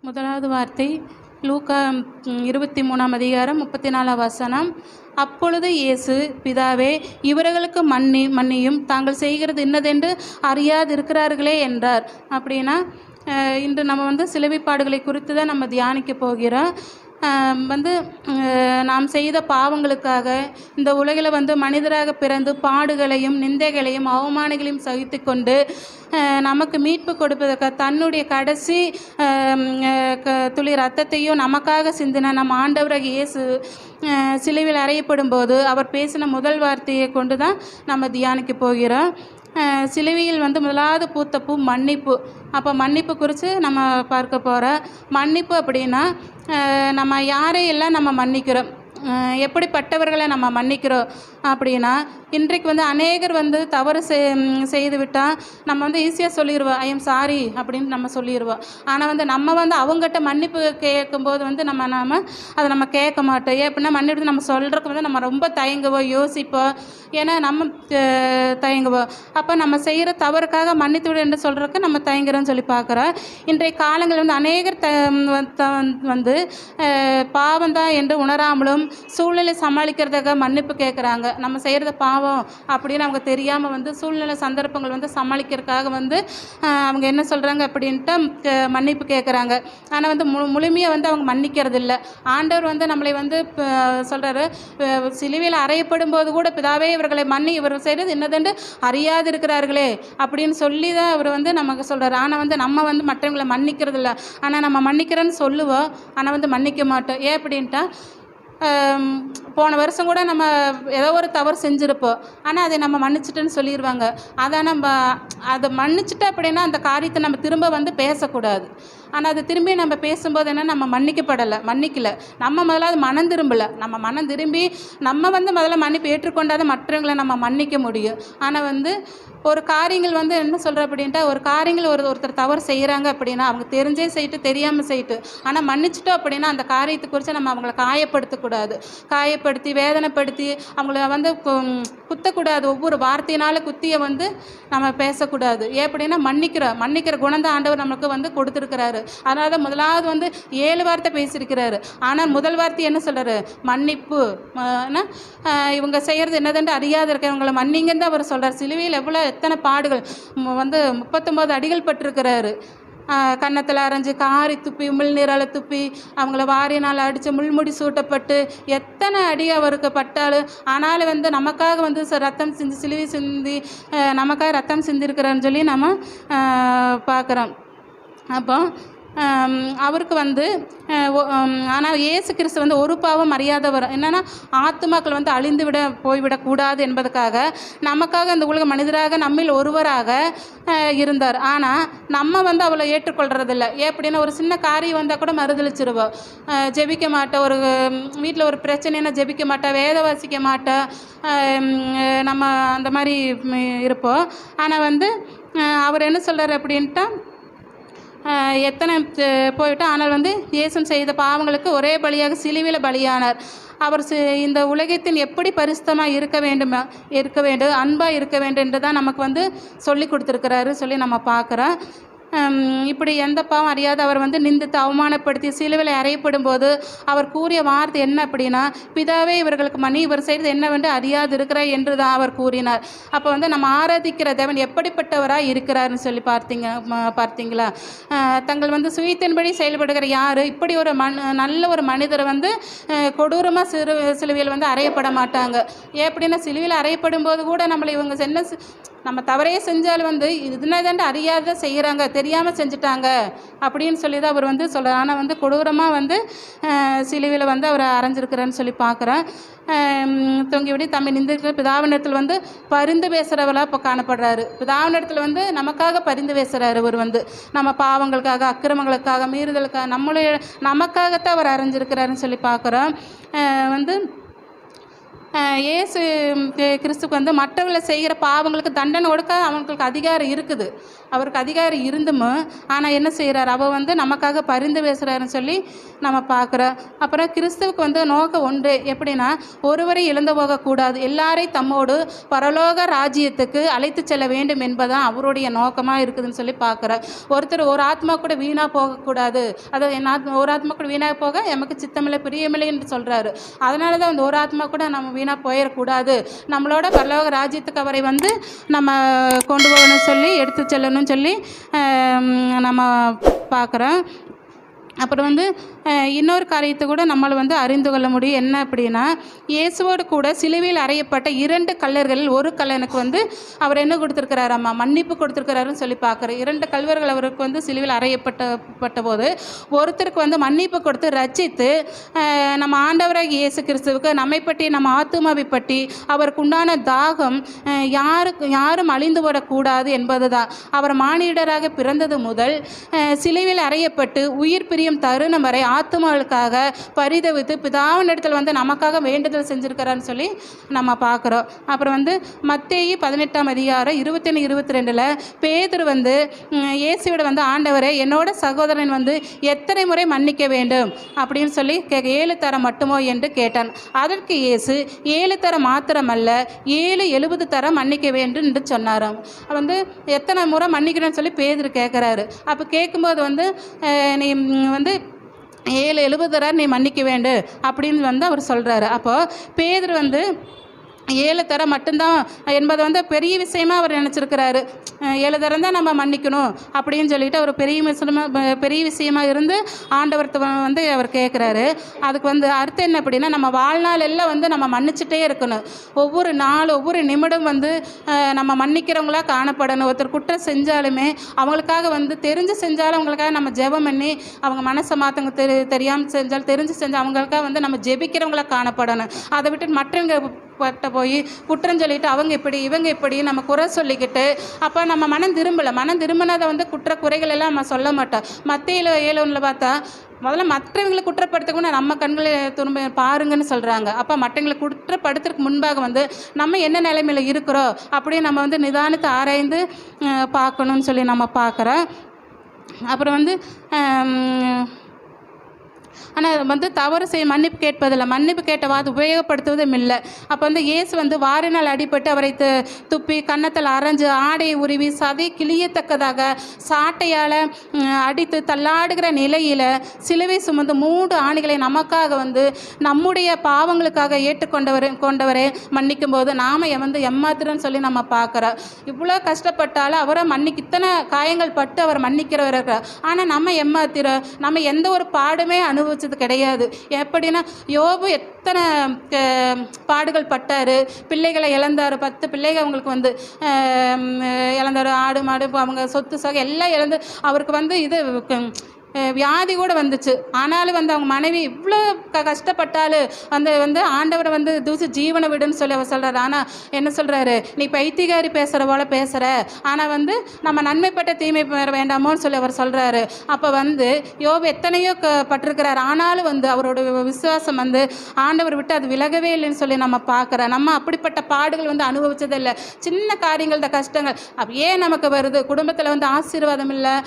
முதலாவது வார்த்தை லூக்கா 23ஆம் அதிகாரம் 34ஆம் வசனம். அப்பொழுது இயேசு, பிதாவே, இவர்களுக்கு மன்னியும், தாங்கள் செய்கிறது இன்னதென்று அறியாதிருக்கிறார்களே என்றார். அப்படின்னா இன்று நம்ம சிலுவைப்பாடுகளை குறித்து தான் நம்ம தியானிக்க போகிறோம். நாம் செய்த பாவங்களுக்காக இந்த உலகில் மனிதராக பிறந்து பாடுகளையும் நிந்தைகளையும் அவமானங்களையும் சகித்து கொண்டு நமக்கு மீட்பு கொடுப்பதற்காக தன்னுடைய கடைசி துளி ரத்தத்தையும் நமக்காக சிந்தின நம் ஆண்டவராக இயேசு சிலுவையில் அறையப்படும் போது அவர் பேசின முதல் வார்த்தையை கொண்டு தான் நம்ம தியானிக்க போகிறோம். சிலுவையில் முதலாவது பூத்த பூ மன்னிப்பு. அப்போ மன்னிப்பு குறித்து நம்ம பார்க்க போகிறோம். மன்னிப்பு அப்படின்னா நம்ம யாரையெல்லாம் நம்ம மன்னிக்கிறோம், எப்படிப்பட்டவர்களை நம்ம மன்னிக்கிறோம் அப்படின்னா, இன்றைக்கு அநேகர் தவறு செய்து விட்டால் நம்ம ஈஸியாக சொல்லிடுவோம், ஐ எம் சாரி அப்படின்னு நம்ம சொல்லிடுவோம். ஆனால் நம்ம அவங்ககிட்ட மன்னிப்பு கேட்கும்போது நம்ம அதை நம்ம கேட்க மாட்டோம். ஏன் அப்படின்னா மன்னிப்பு நம்ம சொல்கிறதுக்கு நம்ம ரொம்ப தயங்குவோம், யோசிப்போம். ஏன்னா நம்ம தயங்குவோம். அப்போ நம்ம செய்கிற தவறுக்காக மன்னித்து விடு என்று சொல்கிறதுக்கு நம்ம தயங்குறோன்னு சொல்லி பார்க்குறோம். இன்றைய காலங்கள் அநேகர் பாவம்தான் என்று உணராமலும் சூழ்நிலை சமாளிக்கிறதுக்காக மன்னிப்பு கேட்குறாங்க. நம்ம செய்கிறது பாவம் அப்படின்னு அவங்க தெரியாமல் சூழ்நிலை சந்தர்ப்பங்கள் சமாளிக்கிறதுக்காக அவங்க என்ன சொல்கிறாங்க அப்படின்ட்டு மன்னிப்பு கேட்குறாங்க. ஆனால் முழுமையாக அவங்க மன்னிக்கிறது இல்லை. ஆண்டவர் நம்மளை சொல்கிறாரு, சிலுவையில் அறையப்படும் போது கூட, பிதாவே இவர்களை மன்னி, இவர்கள் செய்கிறது என்னதென்று அறியாதிருக்கிறார்களே அப்படின்னு சொல்லி தான் அவர் நமக்கு சொல்கிறார். ஆனால் நம்ம மற்றவங்களை மன்னிக்கிறது இல்லை. ஆனால் நம்ம மன்னிக்கிறேன்னு சொல்லுவோம், ஆனால் மன்னிக்க மாட்டோம். ஏன் அப்படின்ட்டா, போன வருஷம் கூட நம்ம ஏதோ ஒரு தவறு செஞ்சுருப்போம், ஆனால் அதை நம்ம மன்னிச்சிட்டுன்னு சொல்லிடுவாங்க. அதை மன்னிச்சிட்டு அப்படின்னா அந்த காரியத்தை நம்ம திரும்ப பேசக்கூடாது. ஆனால் அது திரும்பி நம்ம பேசும்போது என்ன, நம்ம மன்னிக்கலை. நம்ம முதல்ல அது மனம் திரும்பலை. நம்ம மனம் திரும்பி நம்ம முதல்ல மன்னிப்பு ஏற்றுக்கொண்டாத மற்றவங்களை நம்ம மன்னிக்க முடியும். ஆனால் ஒரு காரியங்கள் என்ன சொல்கிற அப்படின்ட்டா, ஒரு காரியங்கள் ஒருத்தர் தவறு செய்கிறாங்க அப்படின்னா அவங்க தெரிஞ்சே செய்யிட்டு தெரியாமல் செய்யிட்டு, ஆனால் மன்னிச்சிட்டோம் அப்படின்னா அந்த காரியத்தை குறித்து நம்ம அவங்கள காயப்படுத்தக்கூடாது. காயப்படுத்தி வேதனைப்படுத்தி அவங்கள குத்தக்கூடாது. ஒவ்வொரு வார்த்தையினால குத்தியை நம்ம பேசக்கூடாது. ஏன் அப்படின்னா மன்னிக்கிற குணம் தான் ஆண்டவர் நமக்கு கொடுத்துருக்கிறாரு. அதனால தான் முதலாவது 7 வார்த்தை பேசியிருக்கிறாரு. ஆனால் முதல் வார்த்தை என்ன சொல்கிறாரு, மன்னிப்பு. இவங்க செய்கிறது என்னதுன்னு அறியாத இருக்கிறவங்களை மன்னிங்கன்னு தான் அவர் சொல்கிறார். சிலுவையில் எத்தனை பாடுகள், 39 அடிகள் பட்டிருக்கிறாரு. கன்னத்தில் அரைஞ்சி, காரி துப்பி, உமிழ்நீரால் துப்பி, அவங்கள வாரினால் அடித்து, முள்முடி சூட்டப்பட்டு, எத்தனை அடி அவருக்கு பட்டாலும், ஆனாலும் நமக்காக ரத்தம் சிந்தி, சிலுவை சிந்தி நமக்காக ரத்தம் சிந்திருக்கிறான்னு சொல்லி நம்ம பார்க்குறோம். அப்போ அவருக்கு ஆனால் இயேசு கிறிஸ்து ஒரு பாவம் அறியாதவர். என்னென்னா ஆத்துமாக்கள் அழிந்து போய்விடக்கூடாது என்பதற்காக நமக்காக இந்த உலக மனிதராக நம்மில் ஒருவராக இருந்தார். ஆனால் நம்ம அவளை ஏற்றுக்கொள்கிறதில்ல. எப்படின்னா ஒரு சின்ன காரியம் வந்தால் கூட மறுதளிச்சிருவோம், ஜெபிக்க மாட்டோம். ஒரு வீட்டில் ஒரு பிரச்சனைன்னா ஜெபிக்க மாட்டோம், வேத வாசிக்க மாட்டோம், நம்ம அந்த மாதிரி இருப்போம். ஆனால் அவர் என்ன சொல்கிறார் அப்படின்ட்டா, எத்தனை போயிட்டு, ஆனால் இயேசு செய்த பாவங்களுக்கு ஒரே பலியாக சிலுவையில் பலியானார். அவர் இந்த உலகத்தின் எப்படி பரிசுத்தமாக இருக்க வேண்டும், அன்பாக இருக்க வேண்டும் என்று தான் நமக்கு சொல்லி கொடுத்துருக்கிறாரு சொல்லி நம்ம பார்க்குறோம். இப்படி எந்த பாவம் அறியாத அவர் நிந்தித்து அவமானப்படுத்தி சிலுவையில் அறையப்படும் போது அவர் கூறிய வார்த்தை என்ன அப்படின்னா, பிதாவே இவர்களுக்கு மன்னி, இவர் செய்கிறது என்னவென்று அறியாது இருக்கிறார் என்று தான் அவர் கூறினார். அப்போ நம்ம ஆராதிக்கிற தேவன் எப்படிப்பட்டவராக இருக்கிறாருன்னு சொல்லி பார்த்தீங்களா? தங்கள் சுயத்தின்படி செயல்படுகிற யார், இப்படி ஒரு நல்ல ஒரு மனிதரை கொடூரமாக சிலுவையில் அறையப்பட மாட்டாங்க. எப்படின்னா சிலுவையில் அறையப்படும் போது கூட நம்மளை இவங்க என்ன, நம்ம தவறே செஞ்சாலும் இதுனதாண்டு அறியாத செய்கிறாங்க, தெரியாமல் செஞ்சுட்டாங்க அப்படின்னு சொல்லி தான் அவர் சொல்கிறார். ஆனால் கொடூரமாக சிலுவையில் அவர் அரைஞ்சிருக்கிறேன்னு சொல்லி பார்க்குறேன். தொங்கிவிடி தம்மை நிந்திருக்கிற பிதாவினிடத்தில் பரிந்து பேசுகிறவளாக இப்போ காணப்படுறாரு. பிதாவினிடத்தில் நமக்காக பரிந்து பேசுகிறாரு. அவர் நம்ம பாவங்களுக்காக, அக்கிரமங்களுக்காக, மீறுதலுக்காக, நமக்காகத்தான் அவர் அரைஞ்சிருக்கிறாருன்னு சொல்லி பார்க்குறோம். இயேசு கிறிஸ்துக்கு மற்றவர்களை செய்கிற பாவங்களுக்கு தண்டனை கொடுக்க அவங்களுக்கு அதிகாரம் இருக்குது. அவருக்கு அதிகாரம் இருந்தும் ஆனால் என்ன செய்கிறார், அவள் வந்து நமக்காக பரிந்து பேசுகிறாருன்னு சொல்லி நம்ம பார்க்குறோம். அப்புறம் கிறிஸ்துவுக்கு வந்து நோக்கம் ஒன்று, எப்படின்னா ஒருவரை இழந்து போகக்கூடாது, எல்லாரையும் தம்மோடு பரலோக ராஜ்யத்துக்கு அழைத்து செல்ல வேண்டும் என்பதான் அவருடைய நோக்கமாக இருக்குதுன்னு சொல்லி பார்க்குறோம். ஒருத்தர் ஒரு ஆத்மா கூட வீணாக போகக்கூடாது, அது ஒரு ஆத்மா கூட வீணாக போக எமக்கு சித்தமில்லை பிரியமில்லை என்று சொல்கிறாரு. அதனால தான் வந்து ஒரு ஆத்மா கூட நம்ம வீணாக போயிடக்கூடாது, நம்மளோட பரலோக ராஜ்யத்துக்கு அவரை வந்து நம்ம கொண்டு போகணும்னு சொல்லி எடுத்து செல்லணும்னு சொல்லி நம்ம பார்க்குறோம். அப்புறம் வந்து இன்னொரு காரியத்தை கூட நம்மளை வந்து அறிந்து கொள்ள முடியும். என்ன அப்படின்னா, இயேசுவோடு கூட சிலுவையில் அறையப்பட்ட 2 கள்ளர்களில் ஒரு கள்ளனுக்கு வந்து அவர் என்ன கொடுத்துருக்கிறாரு, மன்னிப்பு கொடுத்துருக்கிறாருன்னு சொல்லி பார்க்குறோம். 2 கள்வர்கள் அவருக்கு வந்து சிலுவையில் அறையப்பட்ட போது ஒருத்தருக்கு வந்து மன்னிப்பு கொடுத்து ரட்சித்து நம்ம ஆண்டவராக இயேசு கிறிஸ்துவுக்கு நம்மை பற்றி நம்ம ஆத்துமாவை பற்றி அவருக்கு உண்டான தாகம் யாரும் அழிந்து விடக்கூடாது என்பது தான். அவர் மானிடராக பிறந்தது முதல் சிலுவையில் அறையப்பட்டு உயிர் பிரியும் தருணம் வரை ஆத்துமாவுக்காக பரிதவித்து பிதாவின் இடத்துல வந்து நமக்காக வேண்டுதல் செஞ்சுருக்கிறான்னு சொல்லி நம்ம பார்க்குறோம். அப்புறம் வந்து மத்தேயு 18ஆம் அதிகாரம் 21-22 பேதுரு வந்து இயேசுவிட வந்து ஆண்டவரே என்னோட சகோதரன் வந்து எத்தனை முறை மன்னிக்க வேண்டும் அப்படின்னு சொல்லி 7 தரம் மட்டுமோ என்று கேட்டான். அதற்கு இயேசு 7 தரம் மாத்திரமல்ல 70 தரம் மன்னிக்க வேண்டும் என்று சொன்னாராம். வந்து எத்தனை முறை மன்னிக்கணும்னு சொல்லி பேதுரு கேட்குறாரு. அப்போ கேட்கும்போது வந்து நீ வந்து 70 தடவை நீ மன்னிக்க வேண்டு அப்படின்னு வந்து அவர் சொல்கிறாரு. அப்போது பேதுரு வந்து 7 தரம் மட்டும்தான் என்பதை வந்து பெரிய விஷயமா அவர் நினச்சிருக்கிறாரு. 7 தரம் தான் நம்ம மன்னிக்கணும் அப்படின்னு சொல்லிட்டு அவர் பெரிய விஷயமா இருந்து ஆண்டவர்கிட்ட வந்து அவர் கேட்குறாரு. அதுக்கு வந்து அர்த்தம் என்ன அப்படின்னா, நம்ம வாழ்நாள் எல்லாம் வந்து நம்ம மன்னிச்சுட்டே இருக்கணும். ஒவ்வொரு நாள் ஒவ்வொரு நிமிடம் வந்து நம்ம மன்னிக்கிறவங்களா காணப்படணும். ஒருத்தர் குற்றம் செஞ்சாலுமே அவங்களுக்காக வந்து தெரிஞ்சு செஞ்சாலும் அவங்களுக்காக நம்ம ஜெபம் பண்ணி அவங்க மனசை மாற்றவங்க தெரியாமல் செஞ்சாலும் தெரிஞ்சு செஞ்சால் அவங்களுக்காக வந்து நம்ம ஜெபிக்கிறவங்களா காணப்படணும். அதை விட்டு மற்றவங்க பட்ட போய் குற்றம் சொல்லிட்டு அவங்க இப்படி இவங்க இப்படி நம்ம குறை சொல்லிக்கிட்டு அப்போ நம்ம மனம் திரும்பினதை வந்து குற்ற குறைகள் எல்லாம் நம்ம சொல்ல மாட்டோம். மத்தேயு 7:1 பார்த்தா முதல்ல மற்றவங்களை குற்றப்படுத்தக்கூட நம்ம கண்களை திரும்ப பாருங்கன்னு சொல்கிறாங்க. அப்போ மற்றவங்களை குற்றப்படுத்துறதுக்கு முன்பாக வந்து நம்ம என்ன நிலைமையில் இருக்கிறோம் அப்படின்னு நம்ம வந்து நிதானத்தை ஆராய்ந்து பார்க்கணும்னு சொல்லி நம்ம பார்க்குறோம். அப்புறம் வந்து ஆனால் வந்து தவறு செய்ய மன்னிப்பு கேட்பதில்லை, மன்னிப்பு கேட்டவாது உபயோகப்படுத்துவதும் இல்லை. அப்போ வந்து இயேசு வந்து வாரினால் அடிபட்டு அவரை துப்பி கன்னத்தில் அரைஞ்சு ஆடையை உருவி சதை கிளியத்தக்கதாக சாட்டையால் அடித்து தள்ளாடுகிற நிலையில் சிலுவை சுமந்து 3 ஆணிகளை நமக்காக வந்து நம்முடைய பாவங்களுக்காக கொண்டவரை மன்னிக்கும் போது நாம் வந்து எம்மாத்திரன்னு சொல்லி நம்ம பார்க்குறோம். இவ்வளோ கஷ்டப்பட்டாலும் அவரை இத்தனை காயங்கள் பட்டு அவர் மன்னிக்கிறவர் இருக்கிறார். ஆனால் நம்ம எம்மாத்திரம், நம்ம எந்த ஒரு பாடுமே அனுபவிச்சது கிடையாது. எப்படின்னா யோபு எத்தனை பாடுகள் பட்டார், பிள்ளைகளை இழந்தார், 10 பிள்ளைகள் அவங்களுக்கு வந்து இழந்தார், ஆடு மாடு அவங்க சொத்து சக எல்லாம் இழந்து அவருக்கு வந்து இது வியாதி கூட வந்துச்சு. ஆனாலும் வந்து அவங்க மனைவி இவ்வளோ கஷ்டப்பட்டாலும் வந்து ஆண்டவரை வந்து தூசி ஜீவனை விடுன்னு சொல்லி அவர் சொல்கிறார். ஆனால் என்ன சொல்கிறாரு, நீ பைத்தியகாரி பேசுகிற போல பேசுகிற, ஆனால் வந்து நம்ம நன்மைப்பட்ட தீமை பெற வேண்டாமோன்னு சொல்லி அவர் சொல்கிறாரு. அப்போ வந்து யோபு எத்தனையோ பட்டிருக்கிறார். ஆனாலும் வந்து அவரோட விசுவாசம் வந்து ஆண்டவர் விட்டு அது விலகவே இல்லைன்னு சொல்லி நம்ம பார்க்குறோம். நம்ம அப்படிப்பட்ட பாடுகள் வந்து அனுபவிச்சதே இல்லை. சின்ன காரியங்கள் இந்த கஷ்டங்கள் அப்போ ஏன் நமக்கு வருது, குடும்பத்தில் வந்து ஆசீர்வாதம் இல்லை.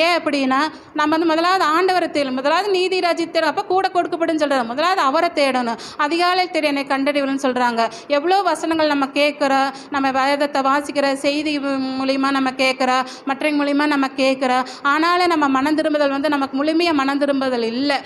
ஏன் அப்படின்னா நம்ம வந்து முதலாவது ஆண்டவரை தேடணும், முதலாவது நீதி ராஜ்யத்தை தேடணும். அப்போ கூட கொடுக்கப்படும் சொல்கிறார். முதலாவது அவரை தேடணும். அதிகாலை தேடி என்னை கண்டறிவன்னு சொல்கிறாங்க. எவ்வளோ வசனங்கள் நம்ம கேட்குறோம், நம்ம வேதத்தை வாசிக்கிற செய்தி மூலிமா நம்ம கேட்குறோம், மற்றவங்க மூலிமா நம்ம கேட்குறோம். ஆனாலும் நம்ம மனம் திரும்புதல் வந்து நமக்கு முழுமையாக மனம் திரும்புதல் இல்லை.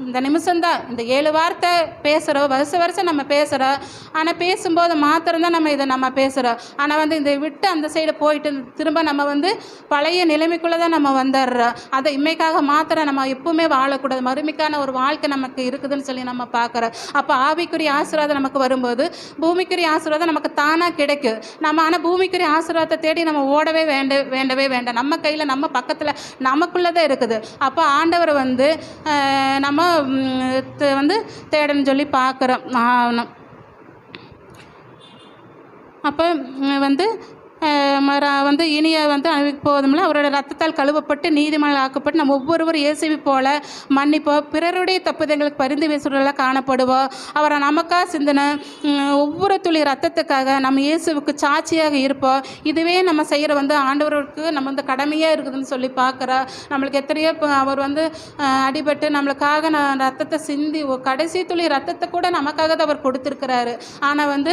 இந்த நிமிஷம்தான் இந்த 7 வார்த்தை பேசுகிறோம், வருஷம் நம்ம பேசுகிறோம். ஆனால் பேசும்போது மாத்திரம்தான் நம்ம பேசுகிறோம். ஆனால் வந்து இந்த விட்டு அந்த சைடு போயிட்டு திரும்ப நம்ம வந்து பழைய நிலைமைக்குள்ளே தான் நம்ம வந்துடுறோம். அதை இன்மைக்காக மாத்திரம் நம்ம எப்பவுமே வாழக்கூடாது. மறுமைக்கான ஒரு வாழ்க்கை நமக்கு இருக்குதுன்னு சொல்லி நம்ம பார்க்குறோம். அப்போ ஆவிக்குரிய ஆசீர்வாதம் நமக்கு வரும்போது பூமிக்குரிய ஆசீர்வாதம் நமக்கு தானாக கிடைக்கும். நம்ம ஆனால் பூமிக்குரிய ஆசீர்வாதத்தை தேடி நம்ம ஓடவே வேண்டவே வேண்டாம். நம்ம கையில் நம்ம பக்கத்தில் நமக்குள்ளே தான் இருக்குது. அப்போ ஆண்டவர் வந்து நம்ம வந்து தேடன்னு சொல்லி பார்க்குறோம். அப்போ வந்து வந்து இனிய வந்து அனுபவிக்க போவதுமில்லை, அவரோட ரத்தத்தால் கழுவப்பட்டு நீதிமான் ஆக்கப்பட்டு நம்ம ஒவ்வொருவரும் இயேசுவை போல மன்னிப்போம், பிறருடைய தப்புதங்களுக்கு பரிந்து பேசுகிறவர்களாக காணப்படுவோம். அவரை நமக்காக சிந்தின ஒவ்வொரு துளி ரத்தத்துக்காக நம்ம இயேசுவுக்கு சாட்சியாக இருப்போம். இதுவே நம்ம செய்கிற வந்து ஆண்டவருக்கு நம்ம வந்து கடமையாக இருக்குதுன்னு சொல்லி பார்க்குறோம். நம்மளுக்கு எத்தனையோ இப்போ அவர் வந்து அடிபட்டு நம்மளுக்காக ரத்தத்தை சிந்தி கடைசி துளி ரத்தத்தை கூட நமக்காக தான் அவர் கொடுத்துருக்கிறாரு. ஆனால் வந்து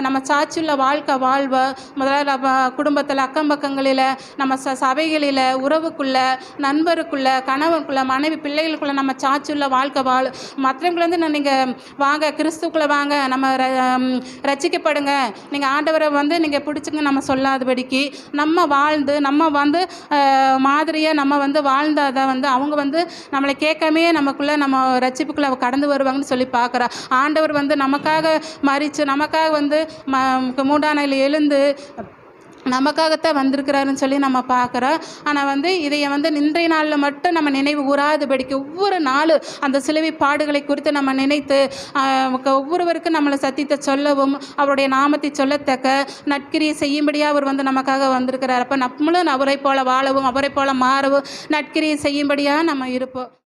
நம்ம சாட்சியுள்ள வாழ்க்கை வாழ்வை முதல்ல குடும்பத்தில் அக்கம் பக்கங்களில் நம்ம சபைகளில் உறவுக்குள்ளே நண்பருக்குள்ளே கணவனுக்குள்ளே மனைவி பிள்ளைகளுக்குள்ளே நம்ம சாட்சியுள்ள வாழ்க்கை மற்றவங்களை வந்து நீங்கள் வாங்க கிறிஸ்துக்குள்ளே வாங்க நம்ம ரட்சிக்கப்படுங்க நீங்கள் ஆண்டவரை வந்து நீங்கள் பிடிச்சிங்க நம்ம சொல்லாதபடிக்கு நம்ம வாழ்ந்து நம்ம வந்து மாதிரியாக நம்ம வந்து வாழ்ந்தால் தான் வந்து அவங்க வந்து நம்மளை கேட்காமே நமக்குள்ளே நம்ம ரட்சிப்புக்குள்ளே கடந்து வருவாங்கன்னு சொல்லி பார்க்குறா. ஆண்டவர் வந்து நமக்காக மரித்து நமக்காக வந்து 3ஆம் நாளில் எழுந்து நமக்காகத்தான் வந்திருக்கிறாருன்னு சொல்லி நம்ம பார்க்குறோம். ஆனால் வந்து இதைய வந்து இன்றைய நாளில் மட்டும் நம்ம நினைவு கூறாதபடிக்கு ஒவ்வொரு நாளும் அந்த சிலுவை பாடுகளை குறித்து நம்ம நினைத்து ஒவ்வொருவருக்கும் நம்மளை சத்தியத்தை சொல்லவும் அவருடைய நாமத்தை சொல்லத்தக்க நற்கிரியை செய்யும்படியாக அவர் வந்து நமக்காக வந்திருக்கிறார். அப்போ நம்மளும் அவரை போல வாழவும் அவரை போல மாறவும் நற்கிரியை செய்யும்படியாக நம்ம இருப்போம்.